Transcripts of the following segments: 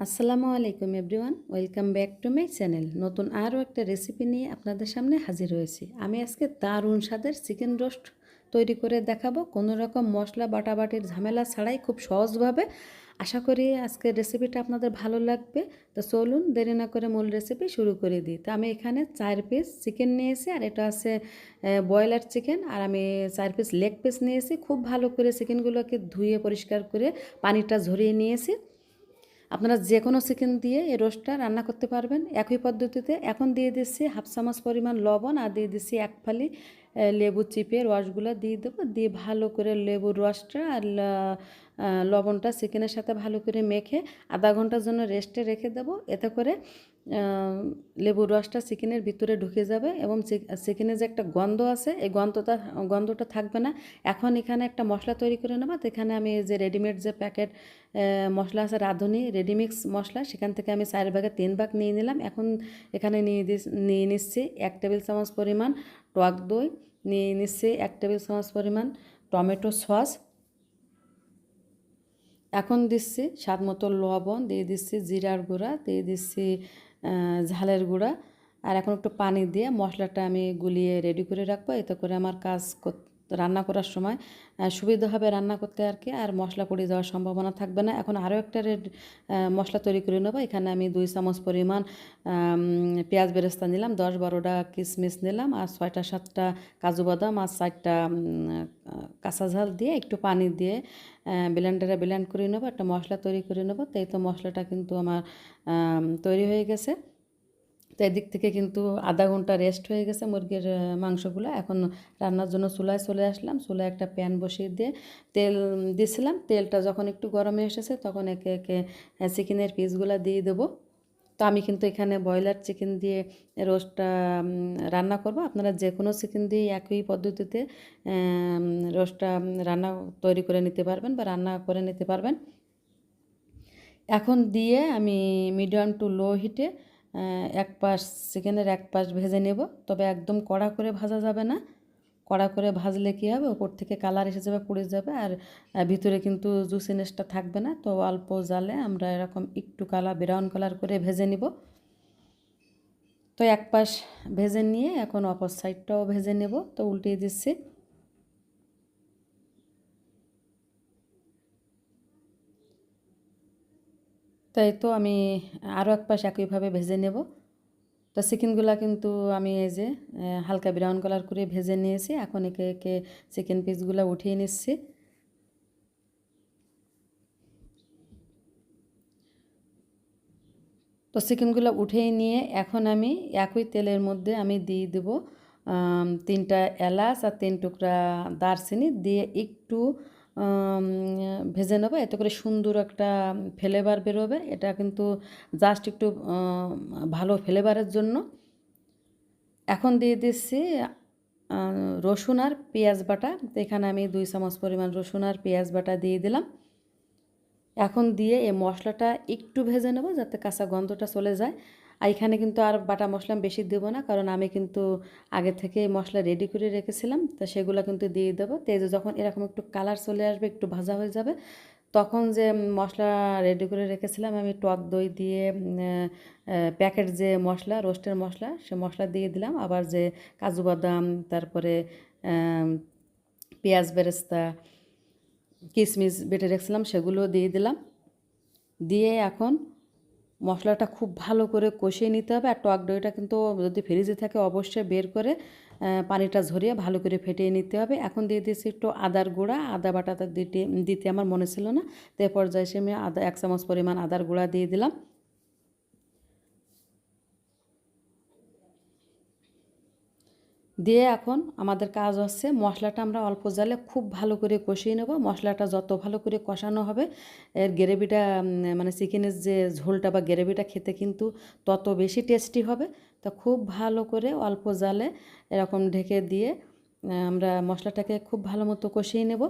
আসসালামু আলাইকুম everyone, welcome back to my channel. নতুন আরও একটা রেসিপি নিয়ে আপনাদের সামনে হাজির হয়েছি। আমি আজকে দারুণ স্বাদের চিকেন রোস্ট তৈরি করে দেখাবো, কোনো রকম মশলা বাটাবাটির ঝামেলা ছাড়াই খুব সহজভাবে। আশা করি আজকের রেসিপিটা আপনাদের ভালো লাগবে। তো চলুন দেরি না করে মূল রেসিপি শুরু করে দিই। তো আমি এখানে 4 পিস চিকেন নিয়েছি, আর এটা আছে ব্রয়লার চিকেন, আর আমি 4 পিস লেগ পিস নিয়েছি। খুব ভালো করে চিকেনগুলোকে ধুয়ে পরিষ্কার করে পানিটা ঝরিয়ে নিয়েছি। আপনারা যে কোনো চিকেন দিয়ে এই রোস্টটা রান্না করতে পারবেন একই পদ্ধতিতে। এখন দিয়ে দিচ্ছি হাফ চামচ পরিমাণ লবণ, আর দিয়ে দিচ্ছি এক ফালি লেবু চিপে রসগুলো দিয়ে দেবো। দিয়ে ভালো করে লেবুর রসটা আর লবণটা চিকেনের সাথে ভালো করে মেখে আধা ঘন্টার জন্য রেস্টে রেখে দেবো। এতে করে লেবুর রসটা চিকেনের ভিতরে ঢুকে যাবে এবং চিকেনের যে একটা গন্ধ আছে এই গন্ধটা থাকবে না। এখন এখানে একটা মশলা তৈরি করে নেব। তো এখানে আমি যে রেডিমেড যে প্যাকেট মশলা আছে রাঁধুনি রেডিমিক্স মশলা, সেখান থেকে আমি 4 ভাগে 3 ভাগ নিয়ে নিলাম। এখন এখানে নিয়ে নিচ্ছি 1 টেবিল চামচ পরিমাণ টক দই, নিয়ে নিচ্ছি 1 টেবিল চামচ পরিমাণ টমেটো সস। এখন দিচ্ছি স্বাদ মতো লবণ, দিয়ে দিচ্ছি জিরার গুঁড়া, দিয়ে দিচ্ছি ঝালের গুঁড়া, আর এখন একটু পানি দিয়ে মশলাটা আমি গুলিয়ে রেডি করে রাখবো। এতে করে আমার রান্না করার সময় সুবিধা হবে রান্না করতে আর কি, আর মশলা পড়ে যাওয়ার সম্ভাবনা থাকবে না। এখন আরও একটা মশলা তৈরি করে নেবো। এখানে আমি 2 চামচ পরিমাণ পেঁয়াজ বেরেস্তা নিলাম, 10-12টা কিশমিশ নিলাম, আর 6টা-7টা কাজু বাদাম, আর 4টা কাঁচা ঝাল দিয়ে একটু পানি দিয়ে ব্লেন্ডারে ব্লেন্ড করে নেবো, একটা মশলা তৈরি করে নেবো। তাই তো মশলাটা কিন্তু আমার তৈরি হয়ে গেছে। তো এদিক থেকে কিন্তু আধা ঘন্টা রেস্ট হয়ে গেছে মুরগির মাংসগুলো। এখন রান্নার জন্য চুলায় চলে আসলাম। চুলায় একটা প্যান বসিয়ে দিয়ে তেল দিয়েছিলাম। তেলটা যখন একটু গরমে এসেছে তখন একে একে চিকেনের পিসগুলো দিয়ে দেবো। তো আমি কিন্তু এখানে ব্রয়লার চিকেন দিয়ে রোস্টটা রান্না করব। আপনারা যে কোনো চিকেন দিয়ে একই পদ্ধতিতে রোস্টটা তৈরি করে নিতে পারবেন বা রান্না করে নিতে পারবেন। এখন দিয়ে আমি মিডিয়াম টু লো হিটে এক পাশ চিকেনের এক পাশ ভেজে নেব। তবে একদম কড়া করে ভাজা যাবে না। কড়া করে ভাজলে কী হবে, ওপর থেকে কালার এসে যাবে, পুড়ে যাবে, আর ভিতরে কিন্তু জুসিনেসটা থাকবে না। তো অল্প জালে আমরা এরকম একটু ব্রাউন কালার করে ভেজে নিব। তো এক পাশ ভেজে নিয়ে এখন অপর সাইডটাও ভেজে নেব। তো উল্টিয়ে দিচ্ছি। তাই তো আমি আরও এক পাশ একইভাবে ভেজে নেব। তো চিকেনগুলো কিন্তু আমি এই যে হালকা ব্রাউন কালার করে ভেজে নিয়েছি। এখন একে একে চিকেন পিসগুলো উঠিয়ে নিচ্ছি। তো চিকেনগুলো উঠিয়ে নিয়ে এখন আমি একই তেলের মধ্যে আমি দিয়ে দেবো 3টা এলাচ আর 3 টুকরা দারচিনি দিয়ে একটু ভেজে নেবো। এতে করে সুন্দর একটা ফ্লেভার বেরোবে। এটা কিন্তু জাস্ট একটু ভালো ফ্লেভারের জন্য। এখন দিয়ে দিচ্ছি রসুন আর পেঁয়াজ বাটা। তো এখানে আমি 2 চামচ পরিমাণ রসুন আর পেঁয়াজ বাটা দিয়ে দিলাম। এখন দিয়ে এই মশলাটা একটু ভেজে নেব যাতে কাঁচা গন্ধটা চলে যায়। আর এখানে কিন্তু আর বাটা মশলা বেশি দেবো না, কারণ আমি কিন্তু আগে থেকে মশলা রেডি করে রেখেছিলাম। তো সেগুলো কিন্তু দিয়ে দেবো। তেজে যখন এরকম একটু কালার চলে আসবে, একটু ভাজা হয়ে যাবে, তখন যে মশলা রেডি করে রেখেছিলাম আমি টক দই দিয়ে প্যাকেট যে মশলা রোস্টের মশলা, সে মশলা দিয়ে দিলাম। আবার যে কাজু বাদাম, তারপরে পেঁয়াজ বেরেস্তা, কিশমিশ বেটে রেখেছিলাম সেগুলো দিয়ে দিলাম। দিয়ে এখন মশলাটা খুব ভালো করে কষিয়ে নিতে হবে। আর টক দইটা কিন্তু যদি ফ্রিজে থাকে অবশ্যই বের করে পানিটা ঝরিয়ে ভালো করে ফেটিয়ে নিতে হবে। এখন দিয়ে দিয়েছি একটু আদার গুঁড়া। আদা বাটাটা দিতে আমার মনে ছিল না। তো এ পর্যায়ে আমি 1 চামচ পরিমাণ আদার গুঁড়া দিয়ে দিলাম। দিয়ে এখন আমাদের কাজ হচ্ছে মশলাটা আমরা অল্প জালে খুব ভালো করে কষিয়ে নেব। মশলাটা যত ভালো করে কষানো হবে এর গ্রেভিটা মানে চিকেনের যে ঝোলটা বা গ্রেভিটা খেতে কিন্তু তত বেশি টেস্টি হবে। তো খুব ভালো করে অল্প জালে এরকম ঢেকে দিয়ে আমরা মশলাটাকে খুব ভালো মতো কষিয়ে নেব।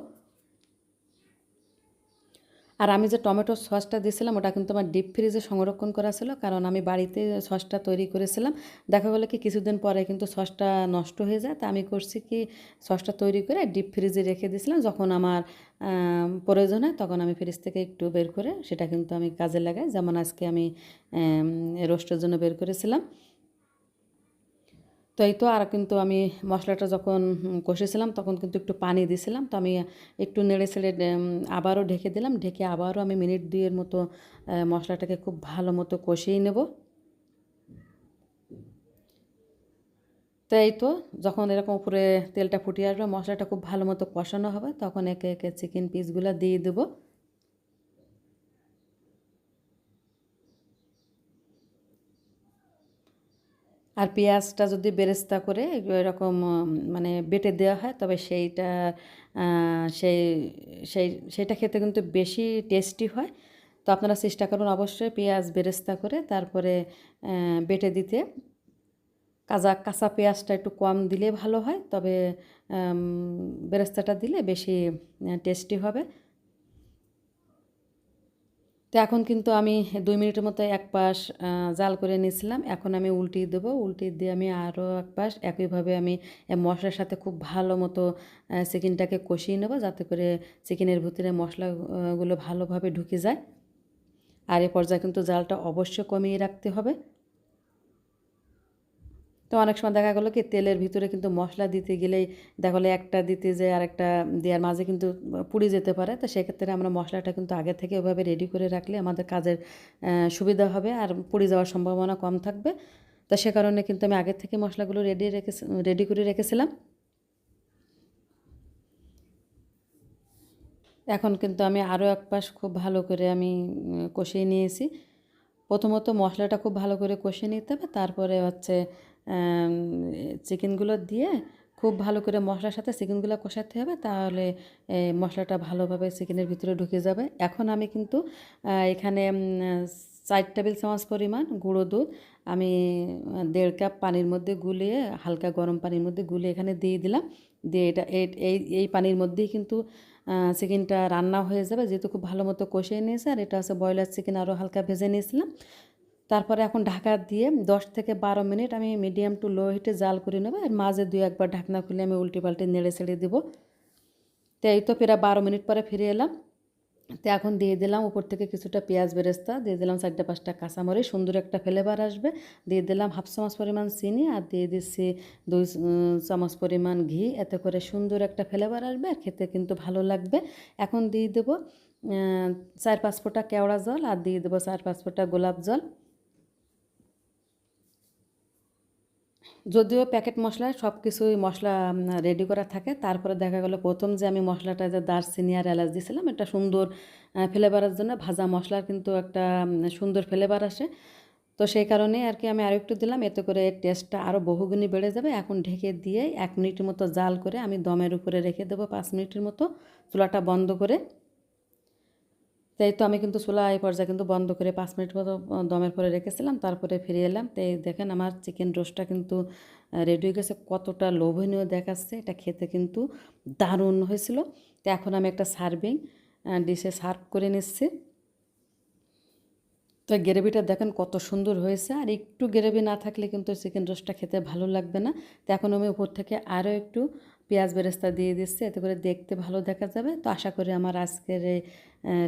আর আমি যে টমেটো সসটা দিয়েছিলাম ওটা কিন্তু আমার ডিপ ফ্রিজে সংরক্ষণ করা ছিল, কারণ আমি বাড়িতে সসটা তৈরি করেছিলাম। দেখা গেলো কি কিছুদিন পরে কিন্তু সসটা নষ্ট হয়ে যায়, তা আমি করছি কি সসটা তৈরি করে ডিপ ফ্রিজে রেখে দিয়েছিলাম। যখন আমার প্রয়োজন হয় তখন আমি ফ্রিজ থেকে একটু বের করে সেটা কিন্তু আমি কাজে লাগাই। যেমন আজকে আমি রোস্টের জন্য বের করেছিলাম। তো এই তো আর কিন্তু আমি মশলাটা যখন কষেছিলাম তখন কিন্তু একটু পানি দিয়েছিলাম। তো আমি একটু নেড়ে ছেড়ে আবারও ঢেকে দিলাম। ঢেকে আবারও আমি মিনিট 2 এর মতো মশলাটাকে খুব ভালো মতো কষিয়ে নেব। তো এই তো যখন এরকম উপরে তেলটা ফুটিয়ে আসবে, মশলাটা খুব ভালো মতো কষানো হবে, তখন একে একে চিকেন পিসগুলো দিয়ে দেবো। আর পেঁয়াজটা যদি বেরেস্তা করে এরকম মানে বেটে দেওয়া হয়, তবে সেইটা সেই সেই সেটা খেতে কিন্তু বেশি টেস্টি হয়। তো আপনারা চেষ্টা করুন অবশ্যই পেঁয়াজ বেরেস্তা করে তারপরে বেটে দিতে। কাঁচা পেঁয়াজটা একটু কম দিলে ভালো হয়, তবে বেরেস্তাটা দিলে বেশি টেস্টি হবে। তো এখন কিন্তু আমি 2 মিনিটের মতো এক পাশ জাল করে নিয়েছিলাম। এখন আমি উল্টিয়ে দেবো। উল্টিয়ে দিয়ে আমি আরও এক পাশ একইভাবে আমি মশলার সাথে খুব ভালো মতো চিকেনটাকে কষিয়ে নেব, যাতে করে চিকেনের ভিতরে মশলাগুলো ভালোভাবে ঢুকে যায়। আর এ পর্যায়ে কিন্তু জালটা অবশ্যই কমিয়ে রাখতে হবে। তো অনেক সময় দেখা গেলো কি তেলের ভিতরে কিন্তু মশলা দিতে গেলেই দেখা গেলো একটা দিতে যায় আর একটা দেওয়ার মাঝে কিন্তু পুড়ে যেতে পারে। তো সেক্ষেত্রে আমরা মশলাটা কিন্তু আগে থেকে ওইভাবে রেডি করে রাখলে আমাদের কাজের সুবিধা হবে আর পুড়ে যাওয়ার সম্ভাবনা কম থাকবে। তো সে কারণে কিন্তু আমি আগে থেকে মশলাগুলো রেডি করে রেখেছিলাম। এখন কিন্তু আমি আরও এক পাশ খুব ভালো করে আমি কষিয়ে নিয়েছি। প্রথমত মশলাটা খুব ভালো করে কষিয়ে নিতে হবে, তারপরে হচ্ছে চিকেনগুলো দিয়ে খুব ভালো করে মশলার সাথে চিকেনগুলো কষাতে হবে, তাহলে মশলাটা ভালোভাবে চিকেনের ভিতরে ঢুকে যাবে। এখন আমি কিন্তু এখানে 4 টেবিল চামচ পরিমাণ গুঁড়ো দুধ আমি 1.5 কাপ পানির মধ্যে গুলিয়ে, হালকা গরম পানির মধ্যে গুলিয়ে এখানে দিয়ে দিলাম। দিয়ে এটা এই পানির মধ্যেই কিন্তু চিকেনটা রান্না হয়ে যাবে, যেহেতু খুব ভালো মতো কষিয়ে নিয়েছে। আর এটা হচ্ছে ব্রয়লার চিকেন, আরও হালকা ভেজে নিয়েছিলাম। তারপরে এখন ঢাকা দিয়ে 10 থেকে 12 মিনিট আমি মিডিয়াম টু লো হিটে জাল করে নেবো। আর মাঝে 2-1 বার ঢাকনা খুলে আমি উল্টে পাল্টে নেড়ে ছেড়ে দেবো। তো এই তো প্রায় 12 মিনিট পরে ফিরে এলাম। তো এখন দিয়ে দিলাম উপর থেকে কিছুটা পেঁয়াজ বেরেস্তা, দিয়ে দিলাম 4-5টা কাঁচামরিচ, সুন্দর একটা ফ্লেভার আসবে। দিয়ে দিলাম 1/2 চামচ পরিমাণ চিনি, আর দিয়ে দিচ্ছি 2 চামচ পরিমাণ ঘি। এতে করে সুন্দর একটা ফ্লেভার আসবে আর খেতে কিন্তু ভালো লাগবে। এখন দিয়ে দেবো 4-5 ফোঁটা কেওড়া জল, আর দিয়ে দেবো 4-5 ফোঁটা গোলাপ জল। যদিও প্যাকেট মশলায় সব কিছুই মশলা রেডি করা থাকে, তারপরে দেখা গেলো প্রথম যে আমি মশলাটা যে দারচিনি আর এলাচ দিয়েছিলাম, এটা সুন্দর ফ্লেভারের জন্য ভাজা মশলার কিন্তু একটা সুন্দর ফ্লেভার আসে। তো সেই কারণে আর কি আমি আরও একটু দিলাম, এতে করে টেস্টটা আরও বহুগুণে বেড়ে যাবে। এখন ঢেকে দিয়ে 1 মিনিটের মতো জাল করে আমি দমের উপরে রেখে দেবো 5 মিনিটের মতো, চুলাটা বন্ধ করে। তাই তো আমি কিন্তু চুলা এই পর্যায়ে কিন্তু বন্ধ করে 5 মিনিট মতো দমের পরে রেখেছিলাম, তারপরে ফিরে এলাম। তো এই দেখেন আমার চিকেন রোস্টটা কিন্তু রেডি হয়ে গেছে, কতটা লোভনীয় দেখাচ্ছে। এটা খেতে কিন্তু দারুণ হয়েছিল। তো এখন আমি একটা সার্ভিং ডিশে সার্ভ করে নিচ্ছি। তো গ্রেভিটা দেখেন কত সুন্দর হয়েছে, আর একটু গ্রেভি না থাকলে কিন্তু চিকেন রোস্টটা খেতে ভালো লাগবে না। তো এখন আমি উপর থেকে আরও একটু পেঁয়াজ বেরেস্তা দিয়ে দিচ্ছি, এতে করে দেখতে ভালো দেখা যাবে। তো আশা করি আমার আজকের এই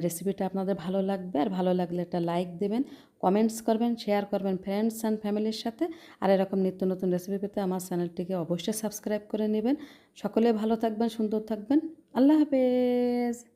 রেসিপিটা আপনাদের ভালো লাগবে। আর ভালো লাগলে একটা লাইক দেবেন, কমেন্টস করবেন, শেয়ার করবেন ফ্রেন্ডস অ্যান্ড ফ্যামিলির সাথে। আর এরকম নিত্য নতুন রেসিপি পেতে আমার চ্যানেলটিকে অবশ্যই সাবস্ক্রাইব করে নেবেন। সকলে ভালো থাকবেন, সুন্দর থাকবেন। আল্লাহ হাফেজ।